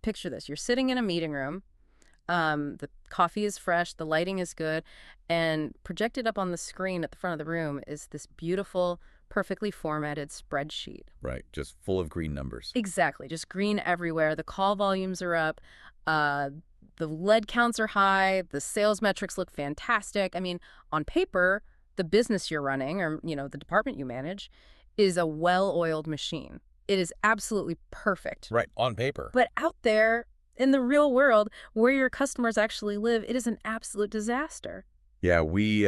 Picture this. You're sitting in a meeting room. The coffee is fresh, the lighting is good, and projected up on the screen at the front of the room is this beautiful, perfectly formatted spreadsheet. Right, just full of green numbers. Exactly, just green everywhere. The call volumes are up, uh, the lead counts are high, the sales metrics look fantastic. I mean, on paper, the business you're running, or the department you manage, is a well-oiled machine. It is absolutely perfect. Right, on paper. But out there in the real world, where your customers actually live, it is an absolute disaster. Yeah, we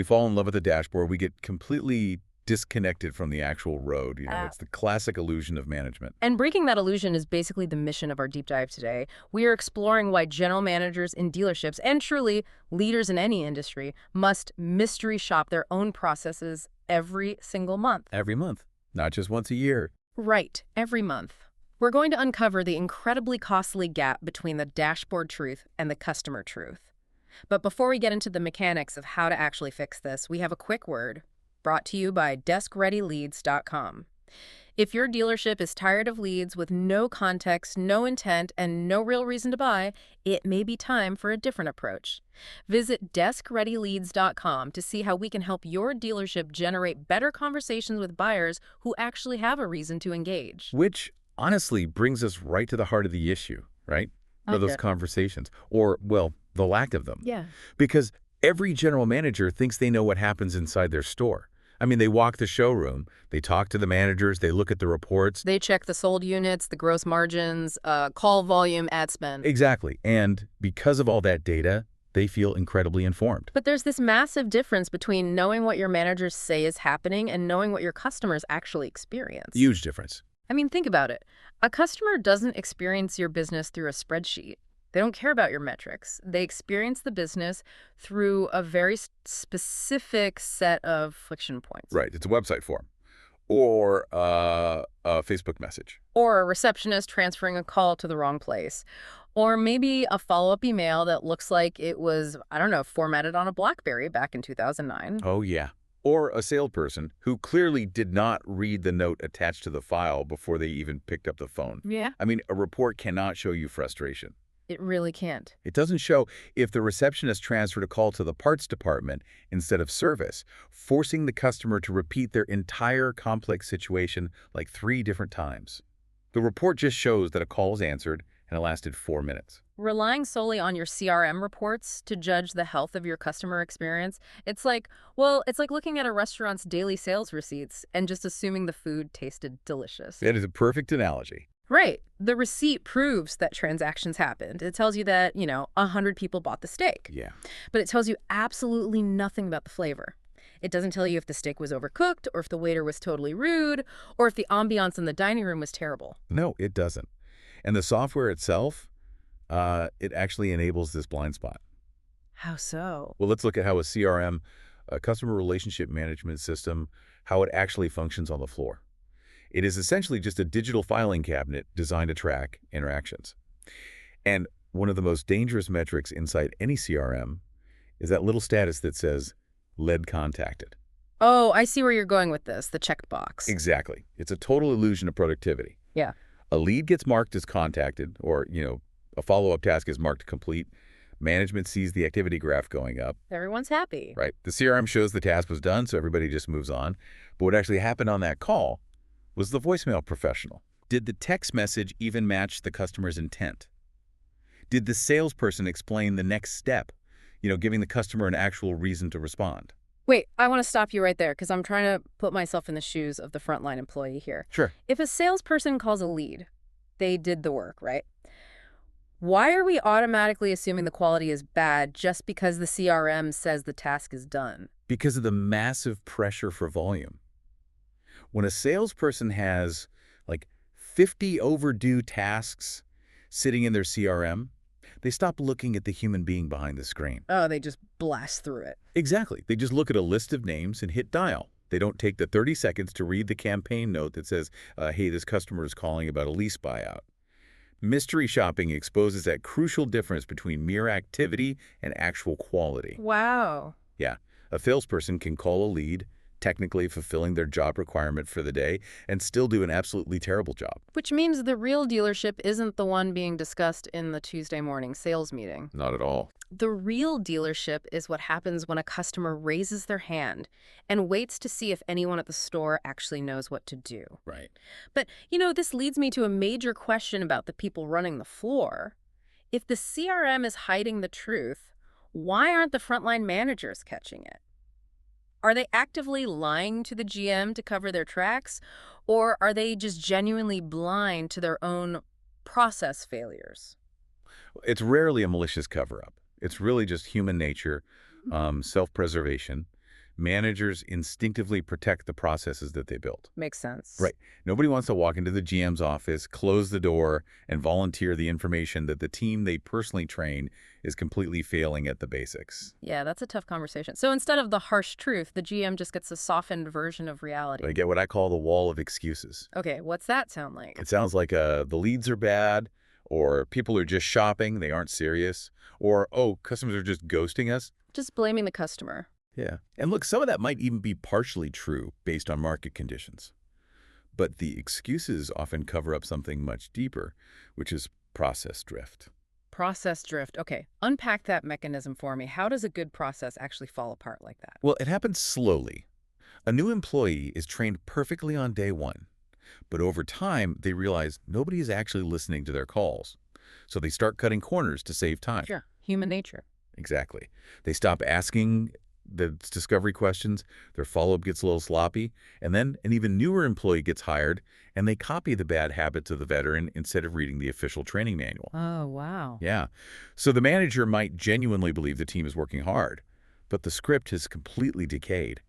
fall in love with the dashboard. We get completely disconnected from the actual road. Uh, It's the classic illusion of management. and breaking that illusion is basically the mission of our deep dive today. We are exploring why general managers in dealerships, and truly leaders in any industry, must mystery shop their own processes every single month. Every month, not just once a year. Right, every month. We're going to uncover the incredibly costly gap between the dashboard truth and the customer truth. But before we get into the mechanics of how to actually fix this, we have a quick word brought to you by DeskReadyLeads.com. If your dealership is tired of leads with no context, no intent, and no real reason to buy, it may be time for a different approach. Visit DeskReadyLeads.com to see how we can help your dealership generate better conversations with buyers who actually have a reason to engage. Which honestly brings us right to the heart of the issue, right? Of those Okay. conversations, or, well, the lack of them. Yeah. Because every general manager thinks they know what happens inside their store. I mean, they walk the showroom, they talk to the managers, they look at the reports. They check the sold units, the gross margins, call volume, ad spend. Exactly. And because of all that data, they feel incredibly informed. But there's this massive difference between knowing what your managers say is happening and knowing what your customers actually experience. Huge difference. I mean, think about it. A customer doesn't experience your business through a spreadsheet. They don't care about your metrics. They experience the business through a very specific set of friction points. Right. It's a website form or a Facebook message. Or a receptionist transferring a call to the wrong place. Or maybe a follow-up email that looks like it was, I don't know, formatted on a BlackBerry back in 2009. Oh, yeah. Or a salesperson who clearly did not read the note attached to the file before they even picked up the phone. Yeah. I mean, a report cannot show you frustration. It really can't. It doesn't show if the receptionist transferred a call to the parts department instead of service, forcing the customer to repeat their entire complex situation like 3 different times. The report just shows that a call was answered and it lasted 4 minutes. Relying solely on your CRM reports to judge the health of your customer experience, it's like looking at a restaurant's daily sales receipts and just assuming the food tasted delicious. That is a perfect analogy. Right. The receipt proves that transactions happened. It tells you that, 100 people bought the steak. Yeah. But it tells you absolutely nothing about the flavor. It doesn't tell you if the steak was overcooked, or if the waiter was totally rude, or if the ambiance in the dining room was terrible. No, it doesn't. And the software itself, it actually enables this blind spot. How so? Well, let's look at how a CRM, a customer relationship management system, how it actually functions on the floor. It is essentially just a digital filing cabinet designed to track interactions. And one of the most dangerous metrics inside any CRM is that little status that says, lead contacted. Oh, I see where you're going with this, the checked box. Exactly. It's a total illusion of productivity. Yeah. A lead gets marked as contacted, or, a follow-up task is marked complete. Management sees the activity graph going up. Everyone's happy. Right. The CRM shows the task was done, so everybody just moves on. But what actually happened on that call was the voicemail professional. Did the text message even match the customer's intent? Did the salesperson explain the next step, giving the customer an actual reason to respond? Wait, I want to stop you right there because I'm trying to put myself in the shoes of the frontline employee here. Sure. If a salesperson calls a lead, they did the work, right? Why are we automatically assuming the quality is bad just because the CRM says the task is done? Because of the massive pressure for volume. When a salesperson has like 50 overdue tasks sitting in their CRM, they stop looking at the human being behind the screen. Oh, they just blast through it. Exactly. They just look at a list of names and hit dial. They don't take the 30 seconds to read the campaign note that says, hey, this customer is calling about a lease buyout. Mystery shopping exposes that crucial difference between mere activity and actual quality. Wow. Yeah, a salesperson can call a lead, technically fulfilling their job requirement for the day, and still do an absolutely terrible job. Which means the real dealership isn't the one being discussed in the Tuesday morning sales meeting. Not at all. The real dealership is what happens when a customer raises their hand and waits to see if anyone at the store actually knows what to do. Right. But, this leads me to a major question about the people running the floor. If the CRM is hiding the truth, why aren't the frontline managers catching it? Are they actively lying to the GM to cover their tracks, or are they just genuinely blind to their own process failures? It's rarely a malicious cover-up. It's really just human nature, self-preservation. Managers instinctively protect the processes that they built. Makes sense. Right. Nobody wants to walk into the GM's office, close the door, and volunteer the information that the team they personally train is completely failing at the basics. Yeah, that's a tough conversation. So instead of the harsh truth, the GM just gets a softened version of reality. They get what I call the wall of excuses. Okay, what's that sound like? It sounds like the leads are bad, or people are just shopping, they aren't serious, or, oh, customers are just ghosting us. Just blaming the customer. Yeah. And look, some of that might even be partially true based on market conditions. But the excuses often cover up something much deeper, which is process drift. Process drift. Okay, unpack that mechanism for me. How does a good process actually fall apart like that? Well, it happens slowly. A new employee is trained perfectly on day one, but over time, they realize nobody is actually listening to their calls. So they start cutting corners to save time. Sure. Human nature. Exactly. They stop asking the discovery questions, their follow-up gets a little sloppy, and then an even newer employee gets hired, and they copy the bad habits of the veteran instead of reading the official training manual. Oh, wow. Yeah. So the manager might genuinely believe the team is working hard, but the script has completely decayed.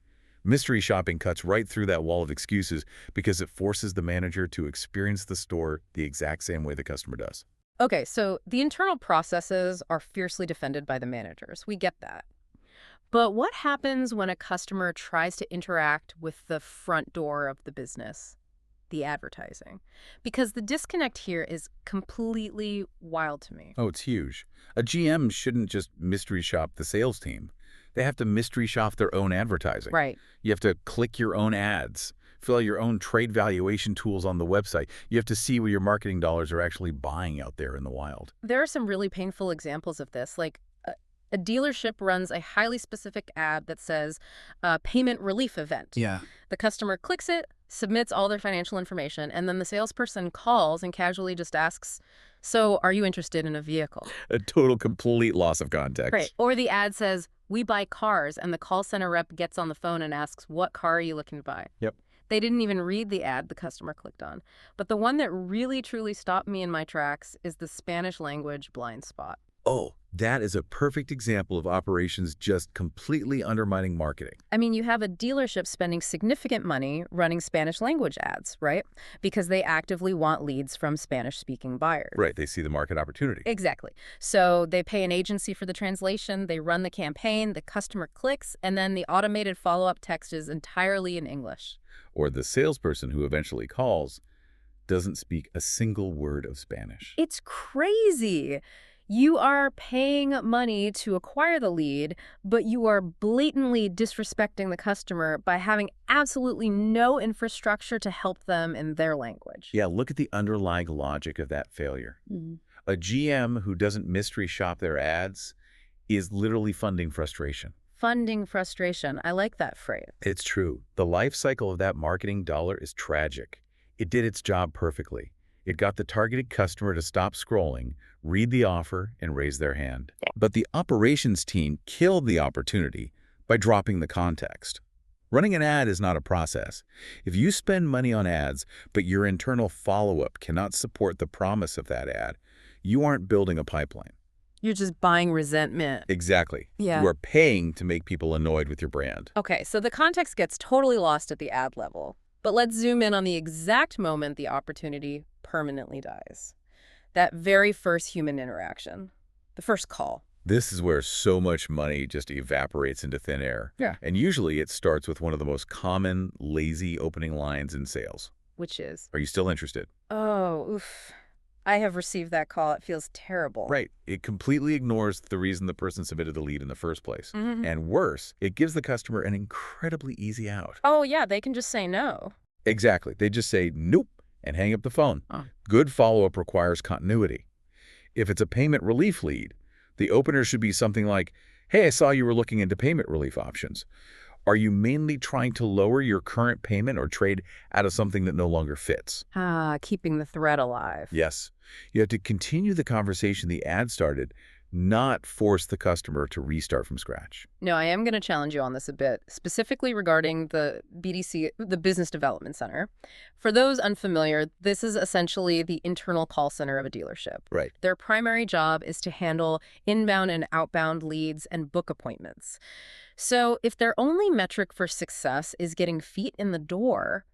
Mystery shopping cuts right through that wall of excuses because it forces the manager to experience the store the exact same way the customer does. Okay, so the internal processes are fiercely defended by the managers. We get that. But what happens when a customer tries to interact with the front door of the business, the advertising? Because the disconnect here is completely wild to me. Oh, it's huge. A GM shouldn't just mystery shop the sales team. They have to mystery shop their own advertising. Right. You have to click your own ads, fill out your own trade valuation tools on the website. You have to see what your marketing dollars are actually buying out there in the wild. There are some really painful examples of this, like a dealership runs a highly specific ad that says payment relief event. Yeah. The customer clicks it, submits all their financial information, and then the salesperson calls and casually just asks, so are you interested in a vehicle? A total, complete loss of context. Right. Or the ad says, we buy cars, and the call center rep gets on the phone and asks, what car are you looking to buy? Yep. They didn't even read the ad the customer clicked on. But the one that really, truly stopped me in my tracks is the Spanish language blind spot. Oh, that is a perfect example of operations just completely undermining marketing. I mean, you have a dealership spending significant money running Spanish language ads, right? Because they actively want leads from Spanish-speaking buyers. Right, they see the market opportunity. Exactly. So they pay an agency for the translation, they run the campaign, the customer clicks, and then the automated follow-up text is entirely in English. Or the salesperson who eventually calls doesn't speak a single word of Spanish. It's crazy. You are paying money to acquire the lead, but you are blatantly disrespecting the customer by having absolutely no infrastructure to help them in their language. Yeah, look at the underlying logic of that failure. A GM who doesn't mystery shop their ads is literally funding frustration. Funding frustration. I like that phrase. It's true. The life cycle of that marketing dollar is tragic. It did its job perfectly. It got the targeted customer to stop scrolling, read the offer, and raise their hand. But the operations team killed the opportunity by dropping the context. Running an ad is not a process. If you spend money on ads, but your internal follow-up cannot support the promise of that ad, you aren't building a pipeline. You're just buying resentment. Exactly. Yeah. You are paying to make people annoyed with your brand. Okay, so the context gets totally lost at the ad level. But let's zoom in on the exact moment the opportunity permanently dies. That very first human interaction. The first call. This is where so much money just evaporates into thin air. Yeah. And usually it starts with one of the most common, lazy opening lines in sales. Which is, Are you still interested? oh, oof. I have received that call. It feels terrible. Right. It completely ignores the reason the person submitted the lead in the first place. Hmm. And worse, it gives the customer an incredibly easy out. Oh, yeah, they can just say no. Exactly. They just say, nope, and hang up the phone. Oh. Good follow-up requires continuity. If it's a payment relief lead, the opener should be something like, hey, I saw you were looking into payment relief options. Are you mainly trying to lower your current payment or trade out of something that no longer fits? Ah, keeping the thread alive. Yes. You have to continue the conversation the ad started, not force the customer to restart from scratch. No, I am going to challenge you on this a bit, specifically regarding the BDC, the Business Development Center. For those unfamiliar, this is essentially the internal call center of a dealership. Right. Their primary job is to handle inbound and outbound leads and book appointments. So if their only metric for success is getting feet in the door,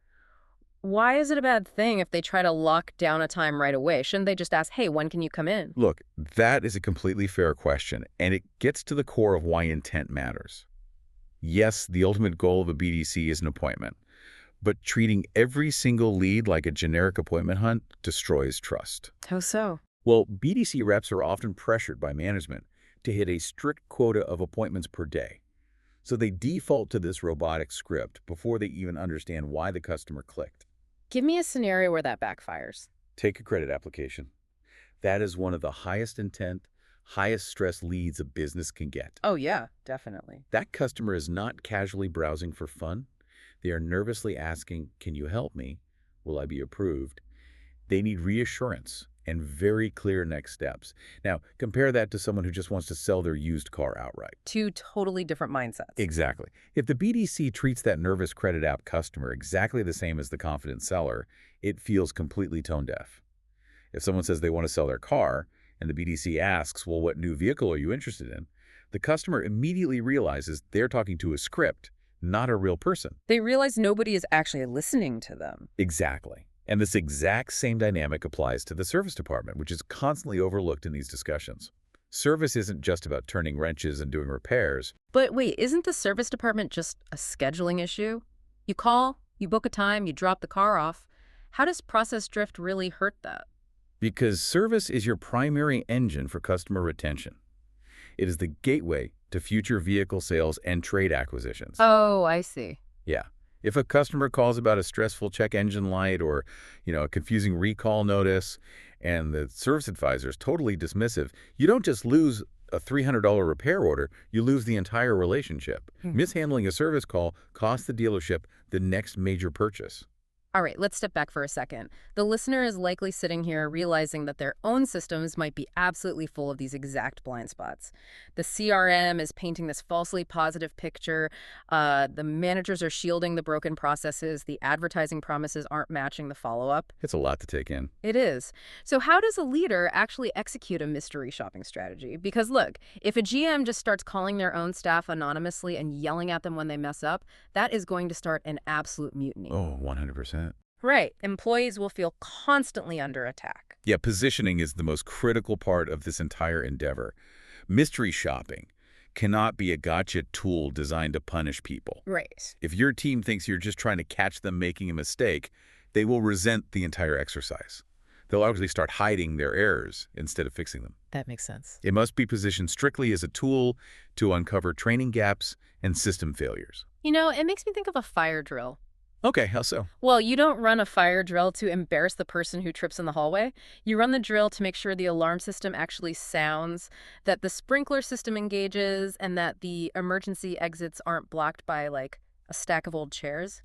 why is it a bad thing if they try to lock down a time right away? Shouldn't they just ask, hey, when can you come in? Look, that is a completely fair question, and it gets to the core of why intent matters. Yes, the ultimate goal of a BDC is an appointment, but treating every single lead like a generic appointment hunt destroys trust. How so? Well, BDC reps are often pressured by management to hit a strict quota of appointments per day. So they default to this robotic script before they even understand why the customer clicked. Give me a scenario where that backfires. Take a credit application. That is one of the highest intent, highest stress leads a business can get. Oh, yeah, definitely. That customer is not casually browsing for fun. They are nervously asking, can you help me? Will I be approved? They need reassurance and very clear next steps. Now, compare that to someone who just wants to sell their used car outright. Two totally different mindsets. Exactly. If the BDC treats that nervous credit app customer exactly the same as the confident seller, it feels completely tone deaf. If someone says they want to sell their car, and the BDC asks, well, what new vehicle are you interested in? The customer immediately realizes they're talking to a script, not a real person. They realize nobody is actually listening to them. Exactly. And this exact same dynamic applies to the service department, which is constantly overlooked in these discussions. Service isn't just about turning wrenches and doing repairs. But wait, isn't the service department just a scheduling issue? You call, you book a time, you drop the car off. How does process drift really hurt that? Because service is your primary engine for customer retention. It is the gateway to future vehicle sales and trade acquisitions. Oh, I see. Yeah. If a customer calls about a stressful check engine light or, a confusing recall notice, and the service advisor is totally dismissive, you don't just lose a $300 repair order, you lose the entire relationship. Mishandling a service call costs the dealership the next major purchase. All right, let's step back for a second. The listener is likely sitting here realizing that their own systems might be absolutely full of these exact blind spots. The CRM is painting this falsely positive picture. The managers are shielding the broken processes. The advertising promises aren't matching the follow-up. It's a lot to take in. It is. So how does a leader actually execute a mystery shopping strategy? Because look, if a GM just starts calling their own staff anonymously and yelling at them when they mess up, that is going to start an absolute mutiny. Oh, 100%. Right. Employees will feel constantly under attack. Yeah, positioning is the most critical part of this entire endeavor. Mystery shopping cannot be a gotcha tool designed to punish people. Right. If your team thinks you're just trying to catch them making a mistake, they will resent the entire exercise. They'll actually start hiding their errors instead of fixing them. That makes sense. It must be positioned strictly as a tool to uncover training gaps and system failures. It makes me think of a fire drill. Okay, how so? Well, you don't run a fire drill to embarrass the person who trips in the hallway. You run the drill to make sure the alarm system actually sounds, that the sprinkler system engages, and that the emergency exits aren't blocked by, like, a stack of old chairs.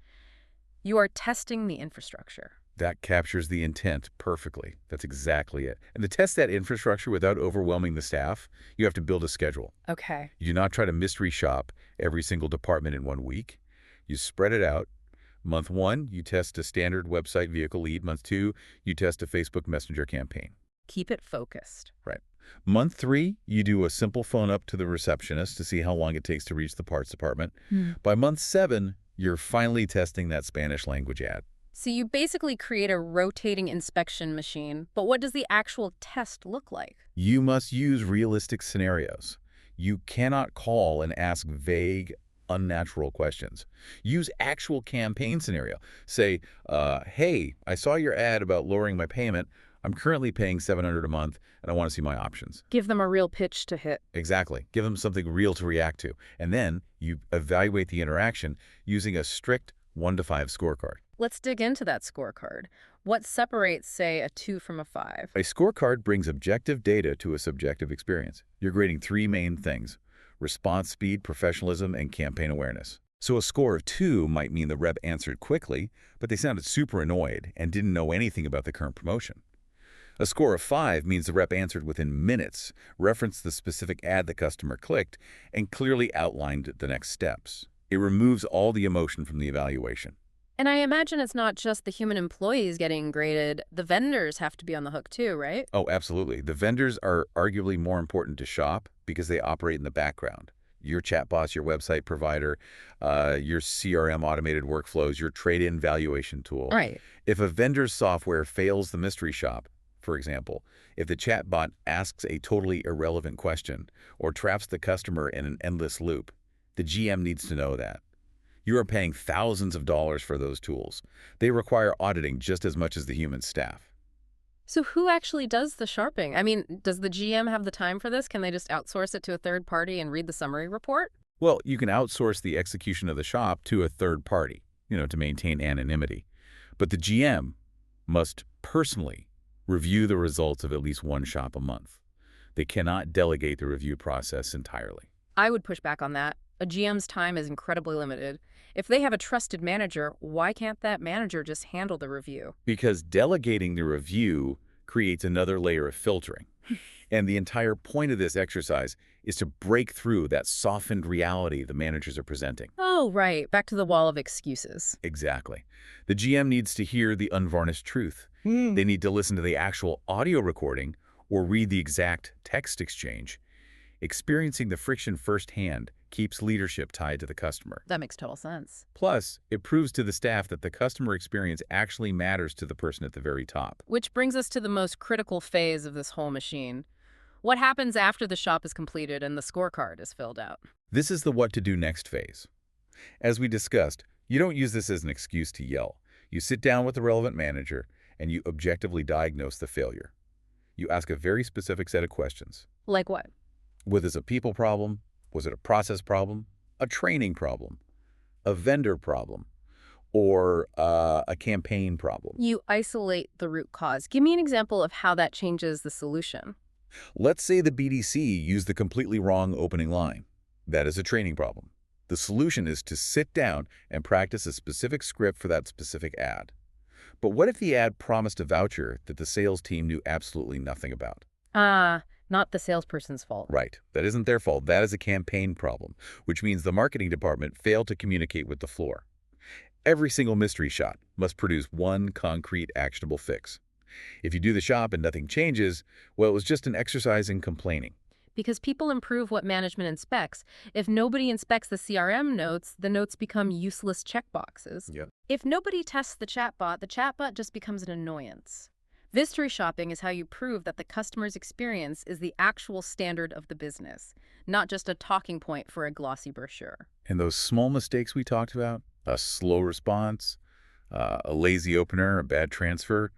You are testing the infrastructure. That captures the intent perfectly. That's exactly it. And to test that infrastructure without overwhelming the staff, you have to build a schedule. Okay. You do not try to mystery shop every single department in 1 week. You spread it out. Month 1, you test a standard website vehicle lead. Month 2, you test a Facebook Messenger campaign. Keep it focused. Right. Month 3, you do a simple phone up to the receptionist to see how long it takes to reach the parts department. By month 7, you're finally testing that Spanish language ad. So you basically create a rotating inspection machine, but what does the actual test look like? You must use realistic scenarios. You cannot call and ask vague, unnatural questions. Use actual campaign scenario. Say, hey, I saw your ad about lowering my payment. I'm currently paying $700 a month, and I want to see my options. Give them a real pitch to hit. Exactly. Give them something real to react to. And then you evaluate the interaction using a strict 1 to 5 scorecard. Let's dig into that scorecard. What separates, say, a 2 from a 5? A scorecard brings objective data to a subjective experience. You're grading 3 main things: response speed, professionalism, and campaign awareness. So a score of 2 might mean the rep answered quickly, but they sounded super annoyed and didn't know anything about the current promotion. A score of 5 means the rep answered within minutes, referenced the specific ad the customer clicked, and clearly outlined the next steps. It removes all the emotion from the evaluation. And I imagine it's not just the human employees getting graded. The vendors have to be on the hook too, right? Oh, absolutely. The vendors are arguably more important to shop because they operate in the background. Your chatbots, your website provider, your CRM automated workflows, your trade-in valuation tool. Right. If a vendor's software fails the mystery shop, for example, if the chatbot asks a totally irrelevant question or traps the customer in an endless loop, the GM needs to know that. You are paying thousands of dollars for those tools. They require auditing just as much as the human staff. So who actually does the sharping? I mean, does the GM have the time for this? Can they just outsource it to a third party and read the summary report? Well, you can outsource the execution of the shop to a third party, to maintain anonymity. But the GM must personally review the results of at least one shop a month. They cannot delegate the review process entirely. I would push back on that. A GM's time is incredibly limited. If they have a trusted manager, why can't that manager just handle the review? Because delegating the review creates another layer of filtering. And the entire point of this exercise is to break through that softened reality the managers are presenting. Oh, right. Back to the wall of excuses. Exactly. The GM needs to hear the unvarnished truth. They need to listen to the actual audio recording or read the exact text exchange. Experiencing the friction firsthand keeps leadership tied to the customer. That makes total sense. Plus, it proves to the staff that the customer experience actually matters to the person at the very top. Which brings us to the most critical phase of this whole machine. What happens after the shop is completed and the scorecard is filled out? This is the what to do next phase. As we discussed, you don't use this as an excuse to yell. You sit down with the relevant manager and you objectively diagnose the failure. You ask a very specific set of questions. Like what? Was this a people problem? Was it a process problem? A training problem? A vendor problem? Or a campaign problem? You isolate the root cause. Give me an example of how that changes the solution. Let's say the BDC used the completely wrong opening line. That is a training problem. The solution is to sit down and practice a specific script for that specific ad. But what if the ad promised a voucher that the sales team knew absolutely nothing about? Not the salesperson's fault. Right. That isn't their fault. That is a campaign problem, which means the marketing department failed to communicate with the floor. Every single mystery shop must produce one concrete, actionable fix. If you do the shop and nothing changes, well, it was just an exercise in complaining. Because people improve what management inspects. If nobody inspects the CRM notes, the notes become useless checkboxes. Yep. If nobody tests the chatbot just becomes an annoyance. Mystery shopping is how you prove that the customer's experience is the actual standard of the business, not just a talking point for a glossy brochure. And those small mistakes we talked about, a slow response, a lazy opener, a bad transfer,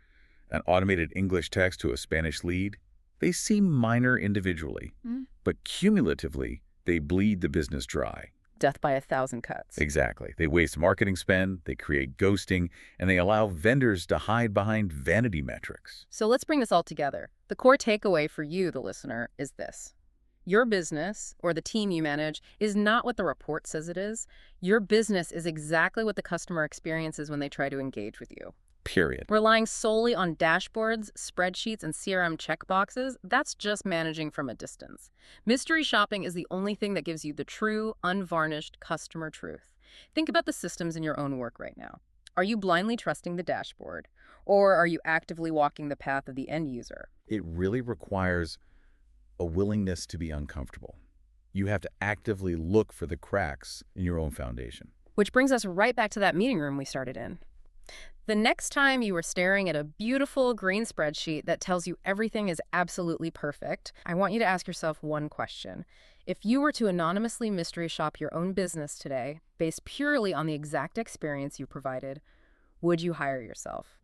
an automated English text to a Spanish lead, they seem minor individually, but cumulatively, they bleed the business dry. Death by 1,000 cuts. Exactly. They waste marketing spend, they create ghosting, and they allow vendors to hide behind vanity metrics. So let's bring this all together. The core takeaway for you, the listener, is this. Your business, or the team you manage, is not what the report says it is. Your business is exactly what the customer experiences when they try to engage with you. Period. Relying solely on dashboards, spreadsheets, and CRM checkboxes, that's just managing from a distance. Mystery shopping is the only thing that gives you the true, unvarnished customer truth. Think about the systems in your own work right now. Are you blindly trusting the dashboard, or are you actively walking the path of the end user? It really requires a willingness to be uncomfortable. You have to actively look for the cracks in your own foundation. Which brings us right back to that meeting room we started in. The next time you are staring at a beautiful green spreadsheet that tells you everything is absolutely perfect, I want you to ask yourself one question. If you were to anonymously mystery shop your own business today, based purely on the exact experience you provided, would you hire yourself?